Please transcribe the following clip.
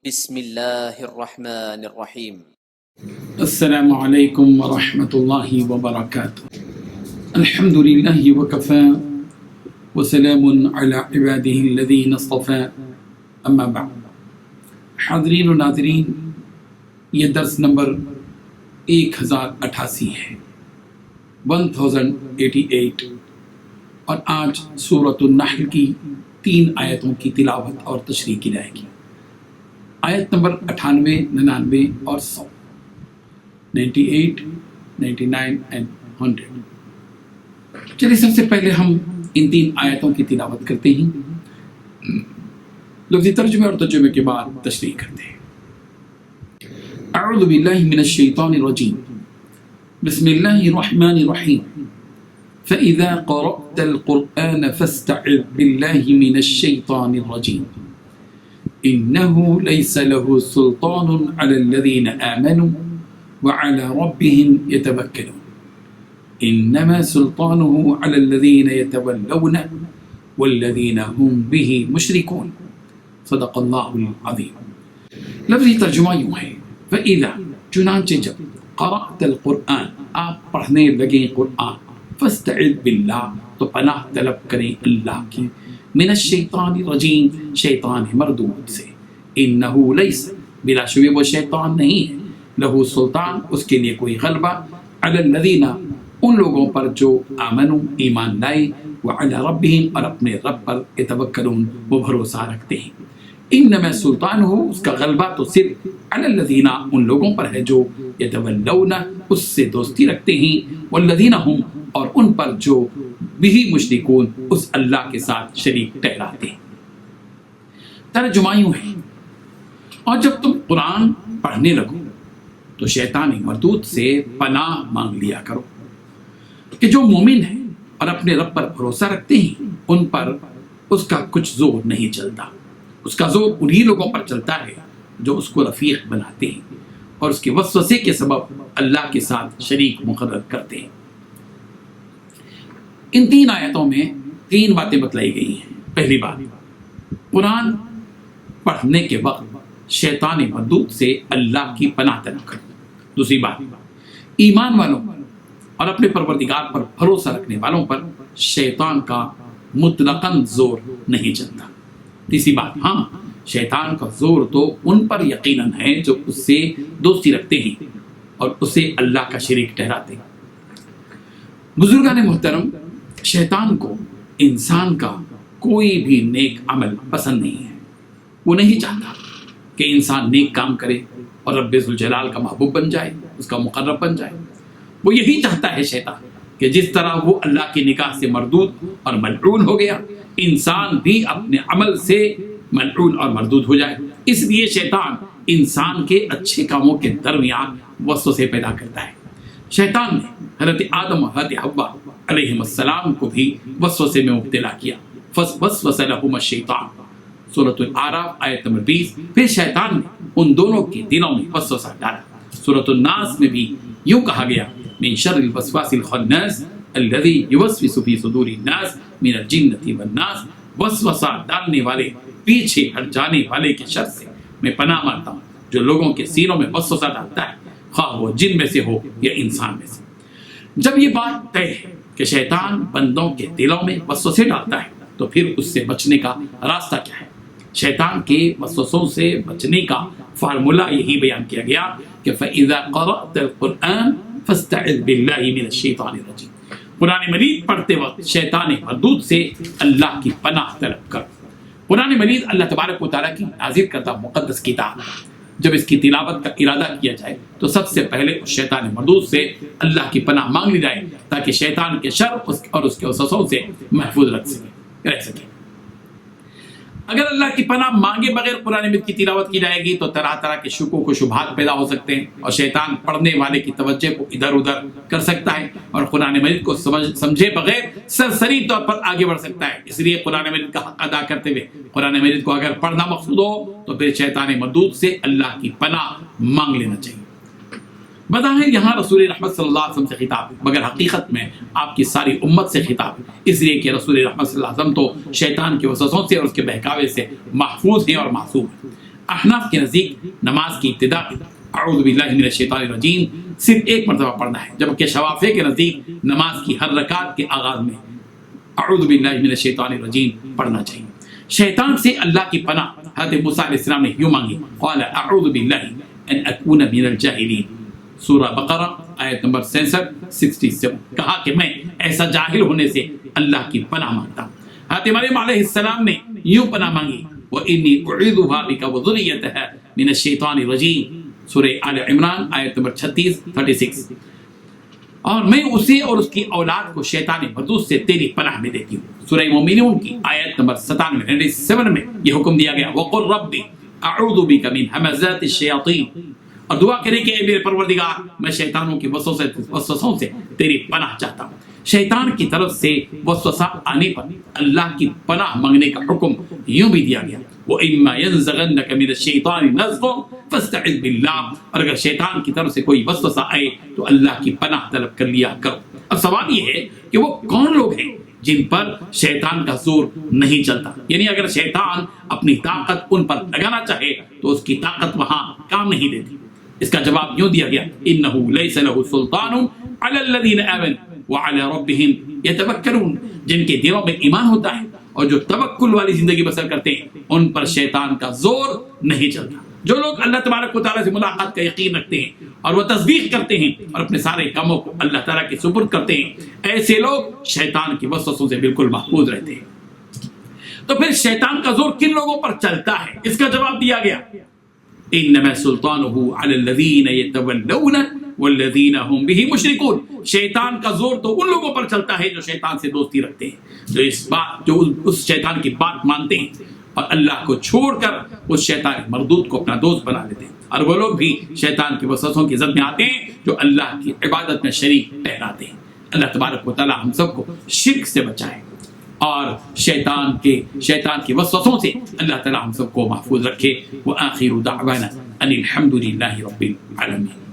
بسم اللہ الرحمن الرحیم۔ السلام علیکم ورحمۃ اللہ وبرکاتہ۔ الحمد للہ وکفی وسلام علی عبادہ الذین اصطفی، اما بعد۔ حاضرین و ناظرین، یہ درس نمبر 1088 ہے، 1088، اور آج سورۃ النحل کی 3 آیتوں کی تلاوت اور تشریح کی جائے گی۔ آیت نمبر 98، 99 اور 100، 98، 99 and 100۔ چلیے سب سے پہلے ہم ان 3 آیتوں کی تلاوت کرتے ہیں، لفظی ترجمے اور ترجمے کے بعد تشریح کرتے ہیں۔ اعوذ باللہ من الشیطان الرجیم، بسم اللہ الرحمن الرحیم۔ فَإِذَا قَرَأْتَ الْقُرْآنَ فَاسْتَعِذْ بِاللَّهِ مِنَ الشَّيْطَانِ الرَّجِيمِ إِنَّهُ لَيْسَ لَهُ سُلْطَانٌ عَلَى الَّذِينَ آمَنُوا وَعَلَى رَبِّهِمْ يَتَوَكَّلُونَ إِنَّمَا سُلْطَانُهُ عَلَى الَّذِينَ يَتَوَلَّوْنَهُ وَالَّذِينَ هُمْ بِهِ مُشْرِكُونَ۔ صدق اللہ العظیم۔ لفظی ترجمہ یوں ہے، فَإِذَا، چنانچہ جب، قرأت القرآن، آپ پڑھنے لگیں قرآن، فاستعذ باللہ، تو پناہ طلب کریں اللہ کی، من الشیطان الرجیم، شیطان مردود سے، انہو لیس، بلا شبہ وہ شیطان نہیں ہے، لہو سلطان، اس کے لیے کوئی غلبہ، علی الذین، ان لوگوں پر جو آمنوا، ایمان لائے، وعلی ربہم، اور اپنے رب پر یتوکلون، وہ بھروسہ رکھتے ہیں۔ انما سلطان ہو، اس کا غلبہ تو صرف علی الذین، ان لوگوں پر ہے جو یتولون، اس سے دوستی رکھتے ہیں، والذین ہم، اور ان پر جو بہی مشرکون، اس اللہ کے ساتھ شریک ٹھہراتے ہیں۔ ترجمہ یوں ہے، اور جب تم قرآن پڑھنے لگو تو شیطان مردود سے پناہ مانگ لیا کرو کہ جو مومن ہیں اور اپنے رب پر بھروسہ رکھتے ہیں، ان پر اس کا کچھ زور نہیں چلتا۔ اس کا زور انہی لوگوں پر چلتا ہے جو اس کو رفیق بناتے ہیں اور اس کے وسوسے کے سبب اللہ کے ساتھ شریک مقرر کرتے ہیں۔ ان 3 آیتوں میں 3 باتیں بتلائی گئی ہیں۔ پہلی بات، قرآن پڑھنے کے وقت شیطان مردود سے اللہ کی پناہ طلب کرو۔ دوسری بات، ایمان والوں پر اور اپنے پروردگار پر بھروسہ رکھنے والوں پر شیطان کا مطلقاً زور نہیں چلتا۔ تیسری بات، ہاں، شیطان کا زور تو ان پر یقیناً ہے جو اس سے دوستی رکھتے ہیں اور اسے اللہ کا شریک ٹھہراتے ہیں۔ بزرگان محترم، شیطان کو انسان کا کوئی بھی نیک عمل پسند نہیں ہے۔ وہ نہیں چاہتا کہ انسان نیک کام کرے اور رب ذوالجلال کا محبوب بن جائے، اس کا مقرب بن جائے۔ وہ یہی چاہتا ہے شیطان کہ جس طرح وہ اللہ کی نگاہ سے مردود اور ملعون ہو گیا، انسان بھی اپنے عمل سے ملعون اور مردود ہو جائے۔ اس لیے شیطان انسان کے اچھے کاموں کے درمیان وسوسے پیدا کرتا ہے۔ شیطان نے حضرت آدم اور حضرت حوا علیہ السلام کو بھی وسوسے میں مبتلا کیا۔ فَوَسْوَسَ لَهُمَا الشَّيْطَانُ، سورۃ الاعراف آیت نمبر 20۔ پھر شیطان نے ان دونوں کے دلوں میں وسوسہ ڈالا۔ سورۃ الناس میں بھی یوں کہا گیا، من شر الوسواس الخناس الذی یوسوس فی صدور الناس من الجنۃ والناس، وسوسہ ڈالنے والے، پیچھے ہٹ جانے والے کے شر سے میں پناہ مانتا ہوں جو لوگوں کے سینوں میں وسوسہ ڈالتا ہے، خواہ وہ جن میں سے ہو یا انسان میں سے۔ جب یہ بات طے ہے کہ شیطان بندوں کے دلوں میں وسوسے ڈالتا ہے، تو پھر اس سے بچنے کا راستہ کیا ہے؟ شیطان کے وسوسوں سے بچنے کا فارمولہ یہی بیان کیا گیا کہ فَإِذَا قَرَأْتَ الْقُرْآنَ فَاسْتَعِذْ بِاللَّهِ مِنَ الشَّيْطَانِ الرَّجِيمِ۔ قرآن مجید پڑھتے وقت شیطان مردود سے اللہ کی پناہ طلب کرو۔ قرآن مجید اللہ تبارک و تعالیٰ کی نازل کردہ مقدس کتاب ہے۔ جب اس کی تلاوت کا ارادہ کیا جائے تو سب سے پہلے اس شیطان مردود سے اللہ کی پناہ مانگ لی جائے تاکہ شیطان کے شر اور اس کے وسوسوں سے محفوظ رہ سکے۔ اگر اللہ کی پناہ مانگے بغیر قرآن مجید کی تلاوت کی جائے گی تو طرح طرح کے شکوک و شبہات پیدا ہو سکتے ہیں اور شیطان پڑھنے والے کی توجہ کو ادھر ادھر کر سکتا ہے اور قرآن مجید کو سمجھے بغیر سرسری طور پر آگے بڑھ سکتا ہے۔ اس لیے قرآن مجید کا حق ادا کرتے ہوئے قرآن مجید کو اگر پڑھنا مقصود ہو تو پھر شیطان مردود سے اللہ کی پناہ مانگ لینا چاہیے۔ بظاہر یہاں رسول رحمت صلی اللہ علیہ وسلم سے خطاب ہے، مگر حقیقت میں آپ کی ساری امت سے خطاب ہے، اس لیے کہ رسول رحمت صلی اللہ علیہ وسلم تو شیطان کے وسوسوں سے اور اس کے بہکاوے سے محفوظ ہیں اور معصوم ہیں۔ احناف کے نزدیک نماز کی ابتدا اعوذ باللہ من الشیطان الرجیم صرف ایک مرتبہ پڑھنا ہے، جبکہ شوافی کے نزدیک نماز کی ہر رکعت کے آغاز میں اعوذ باللہ من الشیطان الرجیم پڑھنا چاہیے۔ شیطان سے اللہ کی پناہ حضرت موسیٰ علیہ السلام نے یوں مانگی، قال اعوذ باللہ ان اکون من الجاہلین، سورہ بقرہ آیت نمبر 67 کہا کہ میں ایسا جاہل ہونے سے اللہ کی پناہ مانگتا ہوں۔ حضرت مریم علیہ السلام نے یوں پناہ مانگی، وَإِنِّي أُعِيذُهَا بِكَ وَذُرِّيَّتَهَا مِنَ الشَّيْطَانِ الرَّجِيمِ، سورہ آل عمران آیت نمبر 36 اور میں اسے اور اس کی اولاد کو شیطان مردود سے تیری پناہ میں دیتی ہوں۔ سورہ مومنون کی آیت نمبر 97 میں یہ حکم دیا گیا، وَقُلْ رَبِّ أَعُوذُ بِكَ مِنْ هَمَزَاتِ الشَّيَاطِينِ، اور دعا کرے کہ اے میرے پروردگار میں شیطانوں کی وسوسوں سے تیری پناہ چاہتا ہوں۔ شیطان کی طرف سے وسوسہ آنے پر اللہ کی پناہ مانگنے کا حکم یوں بھی دیا گیا، وَإِمَّا يَنزَغَنَّكَ مِنَ الشَّيْطَانِ نَزْغٌ فَاسْتَعِذْ بِاللَّهِ، اور اگر شیطان کی طرف سے کوئی وسوسہ آئے تو اللہ کی پناہ طلب کر لیا کرو۔ اب سوال یہ ہے کہ وہ کون لوگ ہیں جن پر شیطان کا زور نہیں چلتا، یعنی اگر شیطان اپنی طاقت ان پر لگانا چاہے تو اس کی طاقت وہاں کام نہیں دیتی۔ اس کا جواب یوں دیا گیا، انه ليس له سلطان على الذين امنوا وعلى ربهم يتوکلون، جن کے دلوں میں ایمان ہوتا ہے اور جو توکل والی زندگی بسر کرتے ہیں ان پر شیطان کا زور نہیں چلتا۔ جو لوگ اللہ تبارک و تعالیٰ سے ملاقات کا یقین رکھتے ہیں اور وہ تصدیق کرتے ہیں اور اپنے سارے کاموں کو اللہ تعالیٰ کے سپرد کرتے ہیں، ایسے لوگ شیطان کی وسوسوں سے بالکل محفوظ رہتے ہیں۔ تو پھر شیطان کا زور کن لوگوں پر چلتا ہے؟ اس کا جواب دیا گیا، انما سلطانه على الذين يتولون والذين هم به مشركون، شیطان کا زور تو ان لوگوں پر چلتا ہے جو شیطان سے دوستی رکھتے ہیں، جو اس شیطان کی بات مانتے ہیں اور اللہ کو چھوڑ کر اس شیطان مردود کو اپنا دوست بنا لیتے ہیں، اور وہ لوگ بھی شیطان کی وسوسوں کی زد میں آتے ہیں جو اللہ کی عبادت میں شریک ٹھہراتے ہیں۔ اللہ تبارک و تعالی ہم سب کو شرک سے بچائے اور شیطان کی وسوسوں سے اللہ تعالی ہم سب کو محفوظ رکھے۔ وآخر دعوانا ان الحمد للہ رب العالمین۔